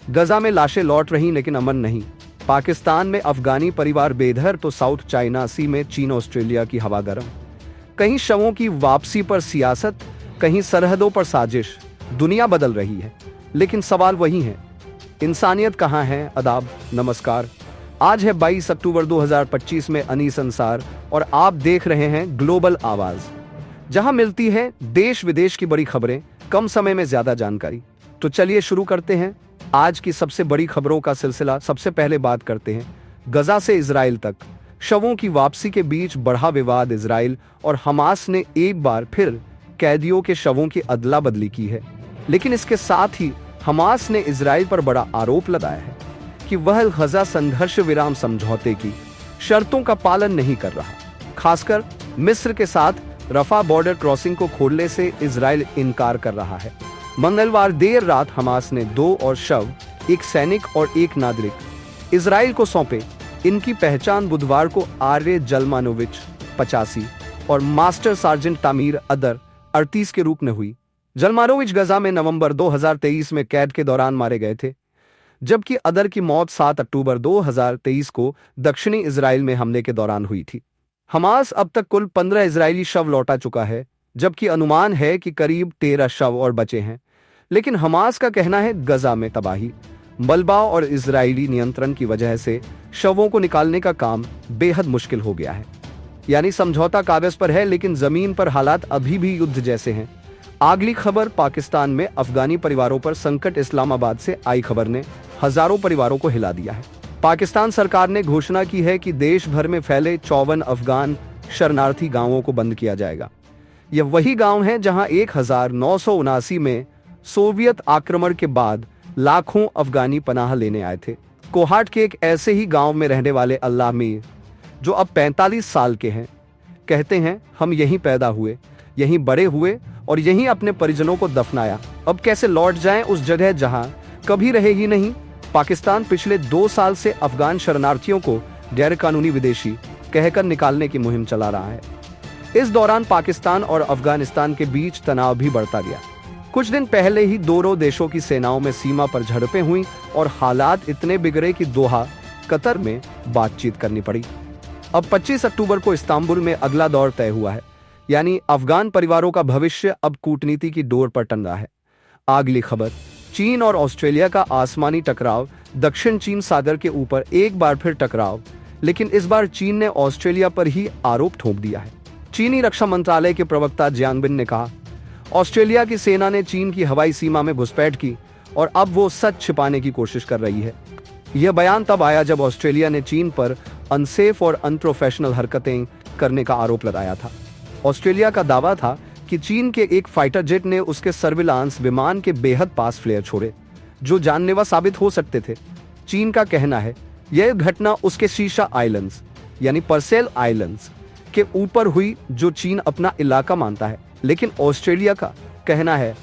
गजा में लाशें लौट रही लेकिन अमन नहीं। पाकिस्तान में अफगानी परिवार बेघर तो साउथ चाइना सी में चीन ऑस्ट्रेलिया की हवा गर्म। कहीं शवों की वापसी पर सियासत, कहीं सरहदों पर साजिश। दुनिया बदल रही है लेकिन सवाल वही है, इंसानियत कहाँ है। आदाब, नमस्कार। आज है 22 अक्टूबर 2025 में अनीस अंसार और आप देख रहे हैं ग्लोबल आवाज, जहां मिलती है देश विदेश की बड़ी खबरें, कम समय में ज्यादा जानकारी। तो चलिए शुरू करते हैं आज की सबसे बड़ी खबरों का सिलसिला। सबसे पहले बात करते हैं गजा से इजराइल तक शवों की वापसी के बीच बढ़ा विवाद। इजराइल और हमास ने एक बार फिर कैदियों के शवों की अदला बदली की है, लेकिन इसके साथ ही हमास ने इजराइल पर बड़ा आरोप लगाया है कि वह गजा संघर्ष विराम समझौते की शर्तों का पालन नहीं कर रहा। खासकर मिस्र के साथ रफा बॉर्डर क्रॉसिंग को खोलने से इजराइल इनकार कर रहा है। मंगलवार देर रात हमास ने 2 और शव, एक सैनिक और एक नागरिक, इजराइल को सौंपे। इनकी पहचान बुधवार को आर्य जलमानोविच 85 और मास्टर सार्जेंट तामीर अदर 38 के रूप में हुई। जलमानोविच गजा में नवंबर 2023 में कैद के दौरान मारे गए थे, जबकि अदर की मौत 7 अक्टूबर 2023 को दक्षिणी इजराइल में हमले के दौरान हुई थी। हमास अब तक कुल 15 इजरायली शव लौटा चुका है, जबकि अनुमान है कि करीब 13 शव और बचे हैं। लेकिन हमास का कहना है गजा में तबाही, मलबा और इजरायली नियंत्रण की वजह से शवों को निकालने का काम बेहद मुश्किल हो गया है। यानी समझौता कागज पर है लेकिन जमीन पर हालात अभी भी युद्ध जैसे हैं। अगली खबर, पाकिस्तान में अफगानी परिवारों पर संकट। इस्लामाबाद से आई खबर ने हजारों परिवारों को हिला दिया है। पाकिस्तान सरकार ने घोषणा की है कि देश भर में फैले 54 अफगान शरणार्थी गांवों को बंद किया जाएगा। यह वही गांव हैं जहां 1979 में सोवियत आक्रमण के बाद लाखों अफगानी पनाह लेने आए थे। कोहाट के एक ऐसे ही गांव में रहने वाले अल्लाह मीर, जो अब 45 साल के हैं, कहते हैं, हम यहीं पैदा हुए, यहीं बड़े हुए और यहीं अपने परिजनों को दफनाया। अब कैसे लौट जाएं उस जगह जहां कभी रहे ही नहीं। पाकिस्तान पिछले 2 साल से अफगान शरणार्थियों को गैर कानूनी विदेशी कहकर निकालने की मुहिम चला रहा है। इस दौरान पाकिस्तान और अफगानिस्तान के बीच तनाव भी बढ़ता गया। कुछ दिन पहले ही दोनों देशों की सेनाओं में सीमा पर झड़पें हुई और हालात इतने बिगड़े कि दोहा, कतर में बातचीत करनी पड़ी। अब 25 अक्टूबर को इस्तांबुल में अगला दौर तय हुआ है, यानी अफगान परिवारों का भविष्य अब कूटनीति की डोर पर टंगा है। अगली खबर, चीन और ऑस्ट्रेलिया का आसमानी टकराव। दक्षिण चीन सागर के ऊपर एक बार फिर टकराव, लेकिन इस बार चीन ने ऑस्ट्रेलिया पर ही आरोप ठोक दिया है। चीनी रक्षा मंत्रालय के प्रवक्ता जियांगबिन ने कहा, ऑस्ट्रेलिया की सेना ने चीन की हवाई सीमा में घुसपैठ की और अब वो सच छिपाने की कोशिश कर रही है। यह बयान तब आया जब ऑस्ट्रेलिया ने चीन पर अनसेफ और अनप्रोफेशनल हरकतें करने का आरोप लगाया था। ऑस्ट्रेलिया का दावा था कि चीन के एक फाइटर जेट ने उसके सर्विलांस विमान के बेहद पास फ्लेयर छोड़े, जो जानलेवा साबित हो सकते थे। चीन का कहना है यह घटना उसके शीशा आइलैंड्स यानी परसेल आइलैंड्स के ऊपर हुई, जो चीन अपना इलाका मानता है। लेकिन ऑस्ट्रेलिया का कहना है,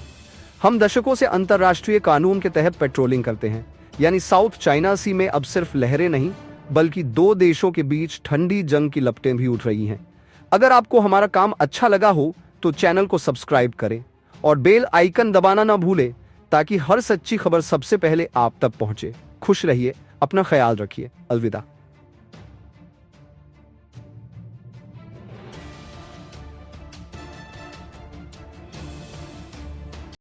हम दशकों से अंतर्राष्ट्रीय कानून के तहत पेट्रोलिंग करते हैं, यानी साउथ चाइना सी में अब सिर्फ लहरें नहीं बल्कि 2 देशों के बीच ठंडी जंग की लपटें भी उठ रही हैं। अगर आपको हमारा काम अच्छा लगा हो तो चैनल को सब्सक्राइब करें और बेल आइकन दबाना ना भूलें, ताकि हर सच्ची खबर सबसे पहले आप तक पहुंचे। खुश रहिए, अपना ख्याल रखिए। अलविदा।